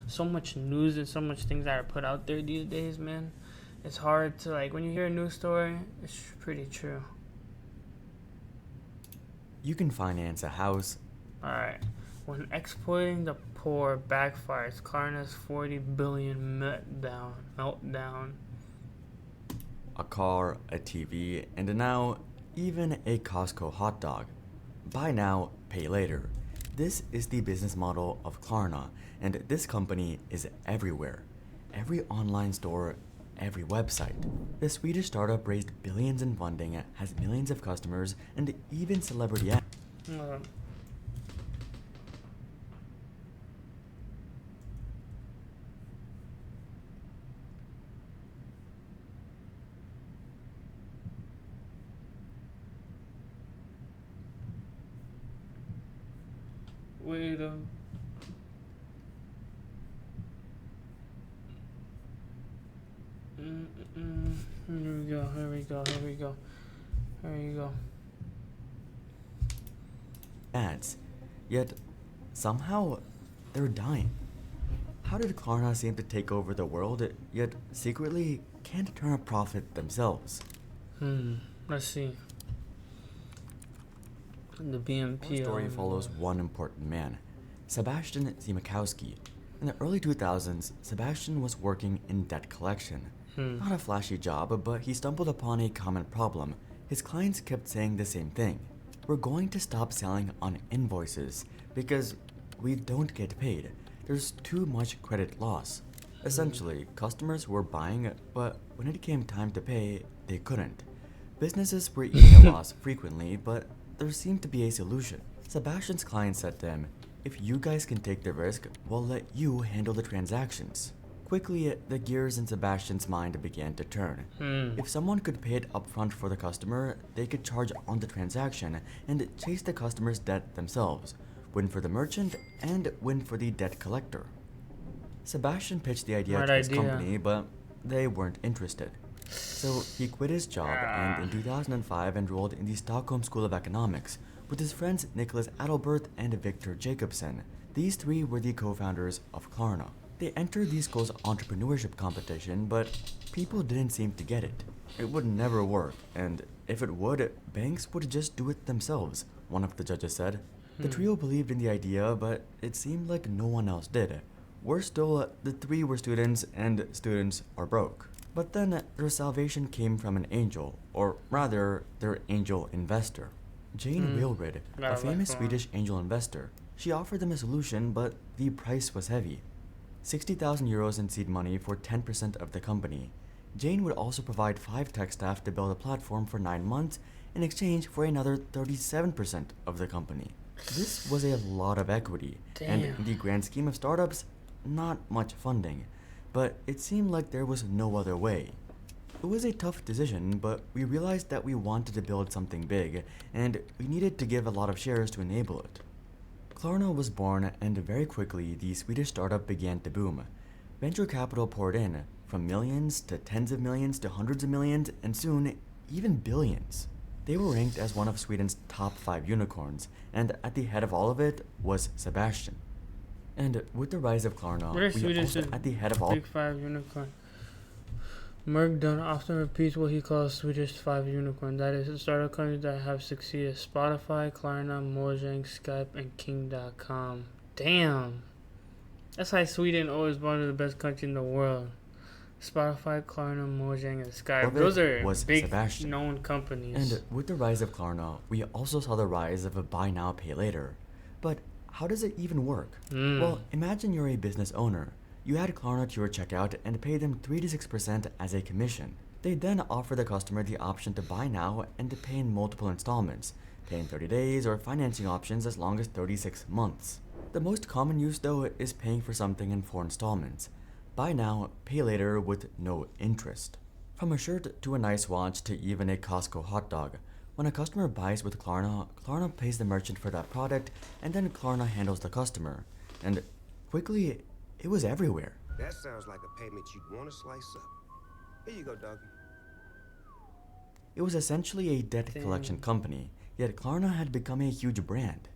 so much news and so much things that are put out there these days, man. It's hard to, like, when you hear a news story, it's pretty true. You can finance a house. Alright. When exploiting the poor backfires, Klarna's 40 billion meltdown. A car, a TV, and now even a Costco hot dog. Buy now, pay later. This is the business model of Klarna, and this company is everywhere. Every online store, every website. The Swedish startup raised billions in funding, has millions of customers, and even celebrity Wait a Here we go. ads. Yet, somehow, they're dying. How did Klarna seem to take over the world, yet secretly can't turn a profit themselves? Let's see. The Our BMP. story follows one important man, Sebastian Zimakowski. In the early 2000s, Sebastian was working in debt collection. Not a flashy job, but he stumbled upon a common problem. His clients kept saying the same thing. We're going to stop selling on invoices because we don't get paid. There's too much credit loss. Essentially, customers were buying, but when it came time to pay, they couldn't. Businesses were eating a loss frequently, but there seemed to be a solution. Sebastian's client said to him, "If you guys can take the risk, we'll let you handle the transactions." Quickly, the gears in Sebastian's mind began to turn. If someone could pay it upfront for the customer, they could charge on the transaction and chase the customer's debt themselves, win for the merchant and win for the debt collector. Sebastian pitched the idea to his company, but they weren't interested. So he quit his job and in 2005 enrolled in the Stockholm School of Economics with his friends Nicholas Adelbert and Victor Jacobsen. These three were the co-founders of Klarna. They entered the school's entrepreneurship competition, but people didn't seem to get it. It would never work, and if it would, banks would just do it themselves, one of the judges said. The trio believed in the idea, but it seemed like no one else did. Worse still, the three were students, and students are broke. But then their salvation came from an angel, or rather, their angel investor. Jane Wheelred, a famous Swedish angel investor. She offered them a solution, but the price was heavy. 60,000 euros in seed money for 10% of the company. Jane would also provide 5 tech staff to build a platform for 9 months in exchange for another 37% of the company. This was a lot of equity, and in the grand scheme of startups, not much funding, but it seemed like there was no other way. It was a tough decision, but we realized that we wanted to build something big, and we needed to give a lot of shares to enable it. Klarna was born, and very quickly the Swedish startup began to boom. Venture capital poured in, from millions to tens of millions to hundreds of millions, and soon, even billions. They were ranked as one of Sweden's top 5 unicorns, and at the head of all of it was Sebastian. And with the rise of Klarna, we also at the head of all Big 5 unicorn. Meltdown often repeats what he calls Swedish 5 unicorn. That is, startup companies that have succeeded: Spotify, Klarna, Mojang, Skype, and King.com. Damn. That's why Sweden always one of the best countries in the world. Spotify, Klarna, Mojang, and Skype. Those are big, known companies. And with the rise of Klarna, we also saw the rise of a buy now, pay later. But how does it even work? Well, imagine you're a business owner. You add Klarna to your checkout and pay them 3 to 6% as a commission. They then offer the customer the option to buy now and to pay in multiple installments, pay in 30 days or financing options as long as 36 months. The most common use though is paying for something in 4 installments. Buy now, pay later with no interest. From a shirt to a nice watch to even a Costco hot dog. When a customer buys with Klarna, Klarna pays the merchant for that product, and then Klarna handles the customer. And quickly, it was everywhere. That sounds like a payment you'd want to slice up. Here you go, doggy. It was essentially a debt collection company, yet Klarna had become a huge brand.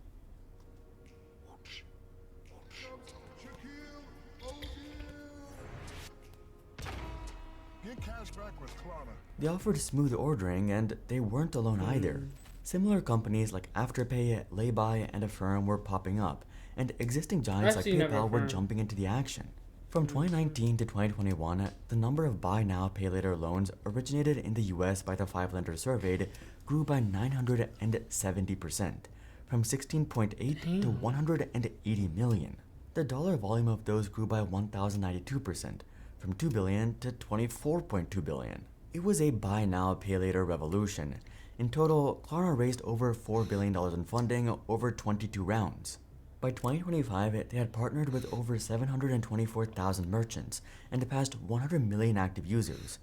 They offered smooth ordering, and they weren't alone either. Similar companies like Afterpay, Laybuy, and Affirm were popping up, and existing giants like PayPal were jumping into the action. From 2019 to 2021, the number of buy now, pay later loans originated in the US by the 5 lenders surveyed grew by 970%, from 16.8 to 180 million. The dollar volume of those grew by 1,092%, from 2 billion to 24.2 billion. It was a buy now, pay later revolution. In total, Klara raised over $4 billion in funding over 22 rounds. By 2025, they had partnered with over 724,000 merchants and passed 100 million active users.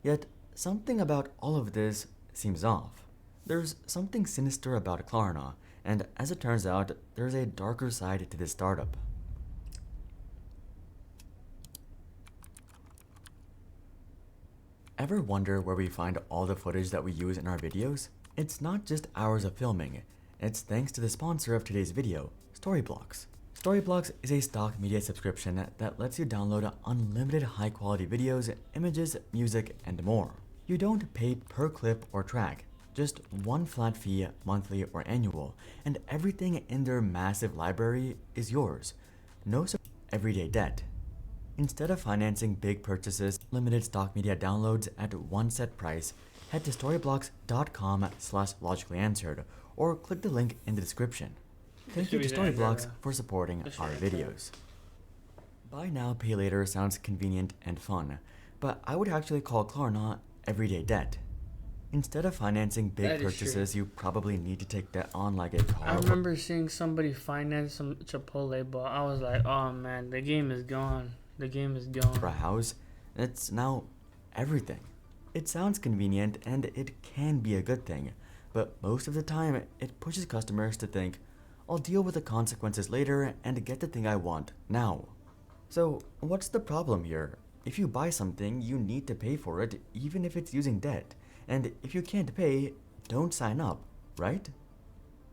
Yet, something about all of this seems off. There's something sinister about Klarna, and as it turns out, there's a darker side to this startup. Ever wonder where we find all the footage that we use in our videos? It's not just hours of filming. It's thanks to the sponsor of today's video, Storyblocks. Storyblocks is a stock media subscription that lets you download unlimited high-quality videos, images, music, and more. You don't pay per clip or track, just one flat fee, monthly or annual, and everything in their massive library is yours. No everyday debt. Instead of financing big purchases, limited stock media downloads at one set price, head to storyblocks.com/logicallyanswered or click the link in the description. Thank you to Storyblocks for supporting our videos. Buy now, pay later sounds convenient and fun, but I would actually call Klarna everyday debt. Instead of financing big purchases, you probably need to take debt on like a car. I remember seeing somebody finance some Chipotle, but I was like, oh man, the game is gone. The game is gone. For a house, it's now everything. It sounds convenient and it can be a good thing, but most of the time it pushes customers to think, I'll deal with the consequences later and get the thing I want now. So what's the problem here? If you buy something, you need to pay for it even if it's using debt. And if you can't pay, don't sign up, right?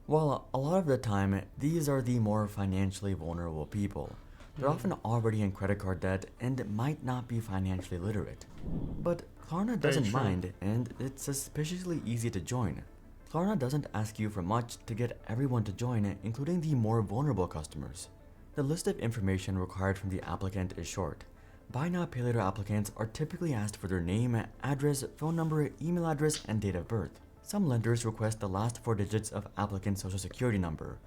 Well, a lot of the time, these are the more financially vulnerable people. They're often already in credit card debt and might not be financially literate. But Klarna doesn't mind, and it's suspiciously easy to join. Klarna doesn't ask you for much to get everyone to join, including the more vulnerable customers. The list of information required from the applicant is short. Buy now, pay later applicants are typically asked for their name, address, phone number, email address, and date of birth. Some lenders request the last 4 digits of applicant's social security number.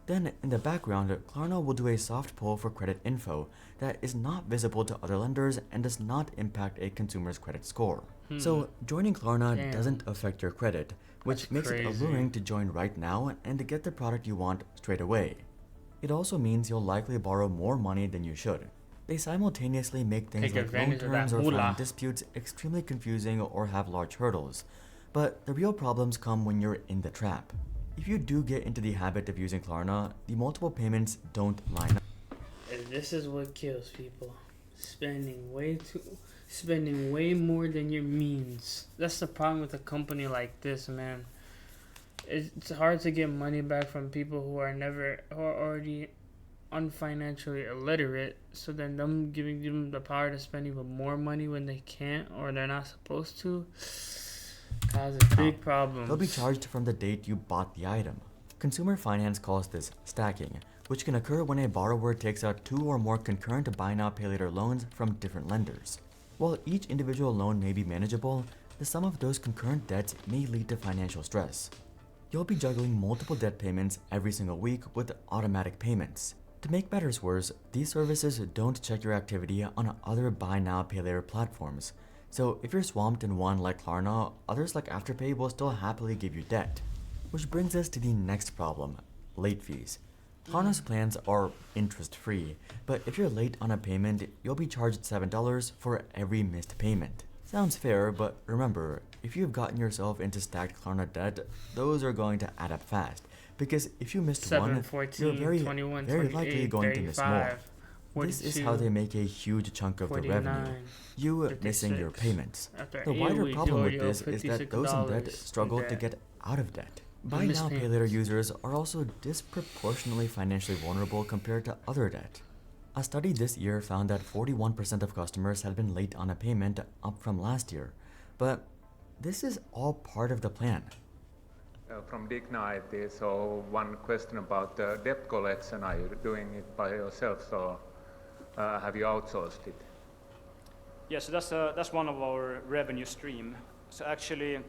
Then, in the background, Klarna will do a soft pull for credit info that is not visible to other lenders and does not impact a consumer's credit score. So, joining Klarna doesn't affect your credit, which makes it alluring to join right now and to get the product you want straight away. It also means you'll likely borrow more money than you should. They simultaneously make things like loan terms or filing disputes extremely confusing or have large hurdles. But the real problems come when you're in the trap. If you do get into the habit of using Klarna, the multiple payments don't line up. And this is what kills people. Spending way more than your means. That's the problem with a company like this, man. It's hard to get money back from people who are already unfinancially illiterate, so then them giving them the power to spend even more money when they can't or they're not supposed to causes big problems. They'll be charged from the date you bought the item. Consumer finance calls this stacking, which can occur when a borrower takes out 2 or more concurrent buy now pay later loans from different lenders. While each individual loan may be manageable, the sum of those concurrent debts may lead to financial stress. You'll be juggling multiple debt payments every single week with automatic payments. To make matters worse, these services don't check your activity on other buy now pay later platforms. So if you're swamped in one like Klarna, others like Afterpay will still happily give you debt. Which brings us to the next problem, late fees. Klarna's plans are interest-free, but if you're late on a payment, you'll be charged $7 for every missed payment. Sounds fair, but remember, if you've gotten yourself into stacked Klarna debt, those are going to add up fast. Because if you missed 1, 14, you're very 21, likely going to miss more. 42, this is how they make a huge chunk of the revenue. You 56. missing your payments. After The 8 wider weeks, problem with you this owe is that those in debt $56 struggle in to debt. get out of debt. Buy missed now, pay later payments. users are also disproportionately financially vulnerable compared to other debt. A study this year found that 41% of customers had been late on a payment, up from last year. But this is all part of the plan. From Dignity, so one question about debt collection. Are you doing it by yourself, or have you outsourced it? Yes, that's one of our revenue stream. So actually,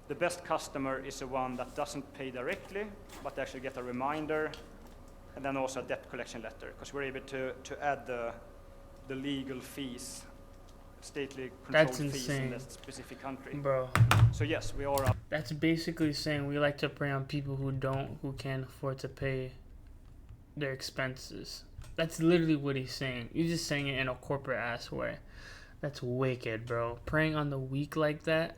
the best customer is the one that doesn't pay directly, but actually get a reminder, and then also a debt collection letter, because we're able to add the legal fees, stately controlled fees in that specific country. Bro. So yes, we are. That's basically saying we like to prey on people who can't afford to pay their expenses. That's literally what he's saying. You're just saying it in a corporate ass way. That's wicked, bro. Preying on the weak like that.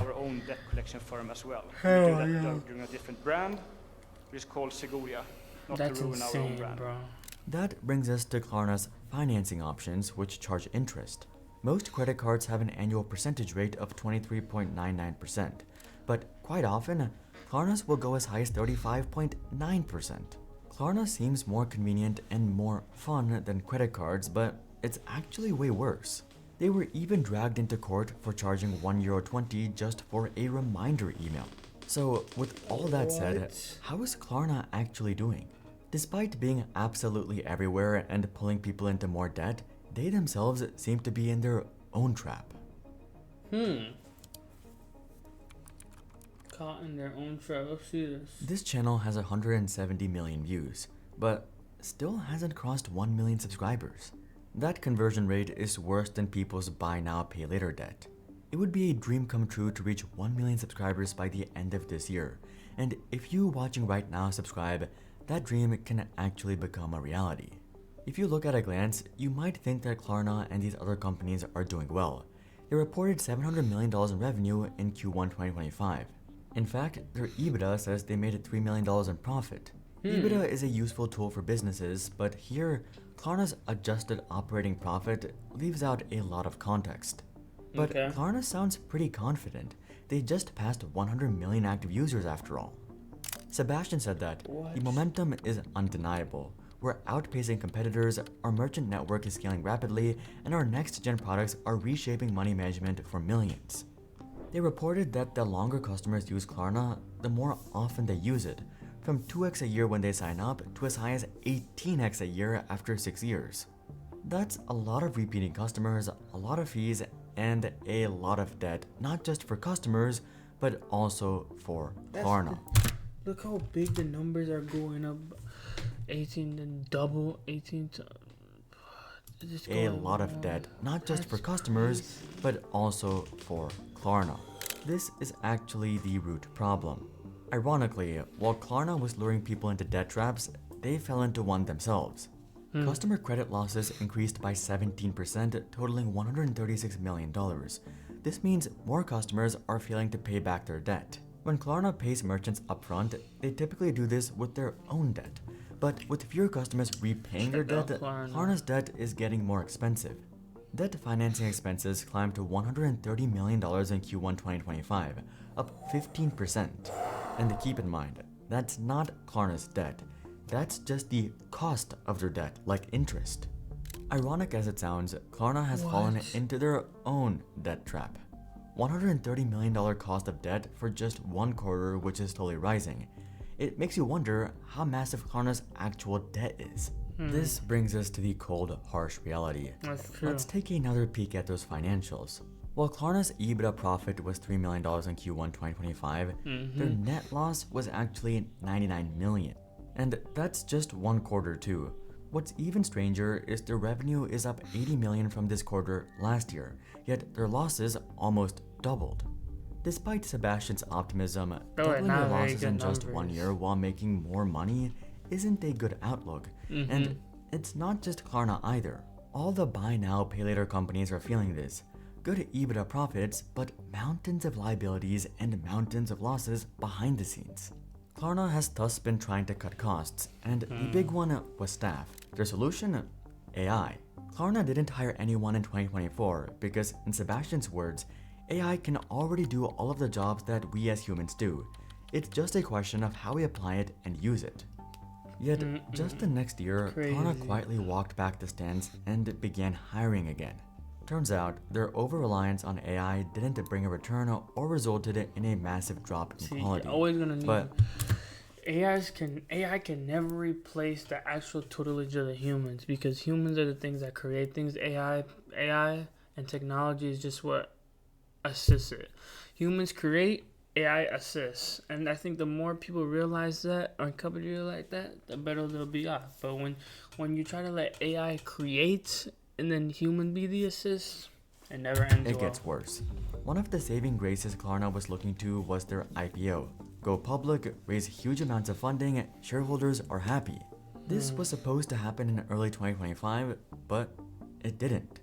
Our own debt collection firm as well. Hell we do that yeah. during a different brand, which is called Seguria. Not That's to ruin insane, our own brand. bro. That brings us to Klarna's financing options, which charge interest. Most credit cards have an annual percentage rate of 23.99%, but quite often, Klarna's will go as high as 35.9%. Klarna seems more convenient and more fun than credit cards, but it's actually way worse. They were even dragged into court for charging €1.20 just for a reminder email. So, with all that said, how is Klarna actually doing? Despite being absolutely everywhere and pulling people into more debt, they themselves seem to be in their own trap. Caught in their own trap. Let's see this. This channel has 170 million views, but still hasn't crossed 1 million subscribers. That conversion rate is worse than people's buy now, pay later debt. It would be a dream come true to reach 1 million subscribers by the end of this year, and if you watching right now subscribe, that dream can actually become a reality. If you look at a glance, you might think that Klarna and these other companies are doing well. They reported $700 million in revenue in Q1 2025. In fact, their EBITDA says they made $3 million in profit. EBITDA is a useful tool for businesses, but here, Klarna's adjusted operating profit leaves out a lot of context. But Klarna sounds pretty confident. They just passed 100 million active users after all. Sebastian said that the momentum is undeniable. We're outpacing competitors, our merchant network is scaling rapidly, and our next-gen products are reshaping money management for millions. They reported that the longer customers use Klarna, the more often they use it, from 2x a year when they sign up to as high as 18x a year after 6 years. That's a lot of repeating customers, a lot of fees, and a lot of debt, not just for customers, but also for Klarna. Look how big the numbers are going up. 18 to double, 18 to... A lot of debt, not just for customers, but also for Klarna. This is actually the root problem. Ironically, while Klarna was luring people into debt traps, they fell into one themselves. Customer credit losses increased by 17%, totaling $136 million. This means more customers are failing to pay back their debt. When Klarna pays merchants upfront, they typically do this with their own debt. But with fewer customers repaying their debt, Klarna's debt is getting more expensive. Debt financing expenses climbed to $130 million in Q1 2025, up 15%. And keep in mind, that's not Klarna's debt. That's just the cost of their debt, like interest. Ironic as it sounds, Klarna has fallen into their own debt trap. $130 million cost of debt for just one quarter, which is slowly rising. It makes you wonder how massive Klarna's actual debt is. This brings us to the cold, harsh reality. That's true. Let's take another peek at those financials. While Klarna's EBITDA profit was $3 million in Q1 2025, their net loss was actually $99 million. And that's just one quarter too. What's even stranger is their revenue is up $80 million from this quarter last year, yet their losses almost doubled. Despite Sebastian's optimism, doubling their losses in just 1 year while making more money isn't a good outlook. And it's not just Klarna either. All the buy now, pay later companies are feeling this. Good EBITDA profits, but mountains of liabilities and mountains of losses behind the scenes. Klarna has thus been trying to cut costs, and the big one was staff. Their solution? AI. Klarna didn't hire anyone in 2024 because, in Sebastian's words, AI can already do all of the jobs that we as humans do. It's just a question of how we apply it and use it. Yet, just the next year, Klara Crazy. quietly walked back the stands and began hiring again. Turns out, their over-reliance on AI didn't bring a return or resulted in a massive drop in See, quality. you're always gonna need But AI can never replace the actual tutelage of the humans, because humans are the things that create things. AI and technology is just what assists it. Humans create, AI assists, and I think the more people realize that, or companies realize that, the better they'll be off. But when you try to let AI create and then human be the assist, it never ends it well. gets worse. One of the saving graces Klarna was looking to was their IPO. Go public, raise huge amounts of funding, shareholders are happy. This was supposed to happen in early 2025, but it didn't.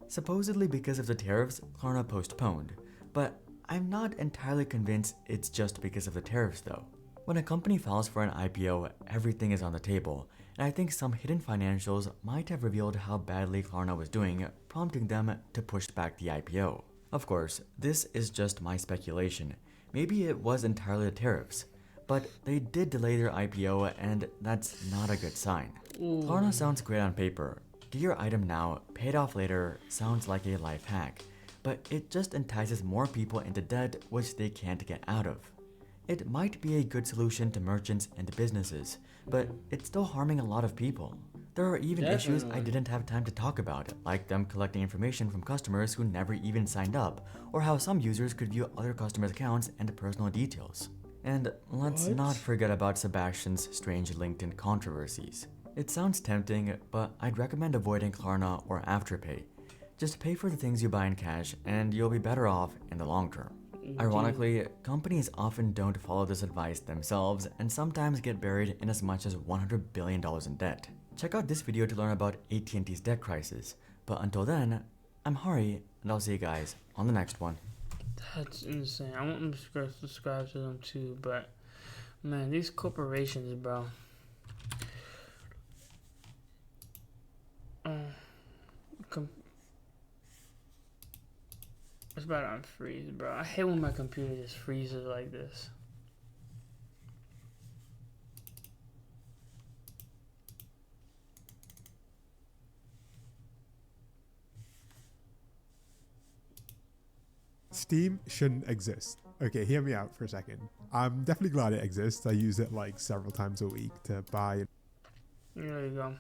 Supposedly because of the tariffs, Klarna postponed, but I'm not entirely convinced it's just because of the tariffs though. When a company files for an IPO, everything is on the table, and I think some hidden financials might have revealed how badly Klarna was doing, prompting them to push back the IPO. Of course, this is just my speculation. Maybe it was entirely the tariffs, but they did delay their IPO, and that's not a good sign. Klarna sounds great on paper. Get your item now, pay it off later sounds like a life hack, but it just entices more people into debt which they can't get out of. It might be a good solution to merchants and businesses, but it's still harming a lot of people. There are even issues I Definitely. didn't have time to talk about, like them collecting information from customers who never even signed up, or how some users could view other customers' accounts and personal details. And let's What? not forget about Sebastian's strange LinkedIn controversies. It sounds tempting, but I'd recommend avoiding Klarna or Afterpay. Just pay for the things you buy in cash, and you'll be better off in the long term. Ironically, companies often don't follow this advice themselves and sometimes get buried in as much as $100 billion in debt. Check out this video to learn about AT&T's debt crisis. But until then, I'm Hari, and I'll see you guys on the next one. That's insane. I want them to subscribe to them too, but man, these corporations, bro. It's about to unfreeze, bro. I hate when my computer just freezes like this. Steam shouldn't exist. Okay, hear me out for a second. I'm definitely glad it exists. I use it like several times a week to buy. There you go.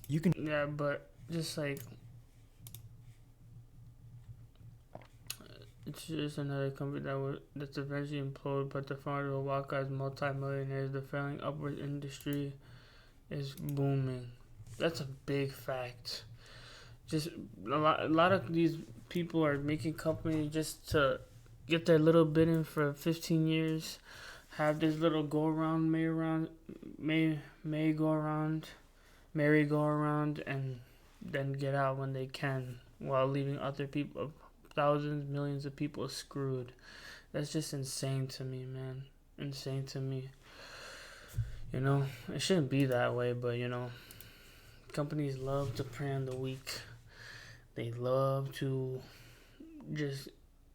You can Yeah, but just like it's just another company that's eventually imploded, but the founder will walk out as multi-millionaires. The failing upward industry is booming. That's a big fact. Just a lot of these people are making companies just to get their little bid in for 15 years, have this little merry-go-round, and then get out when they can, while leaving other people, thousands, millions of people screwed. That's just insane to me, man. Insane to me. You know, it shouldn't be that way, but you know, companies love to prey on the weak. They love to just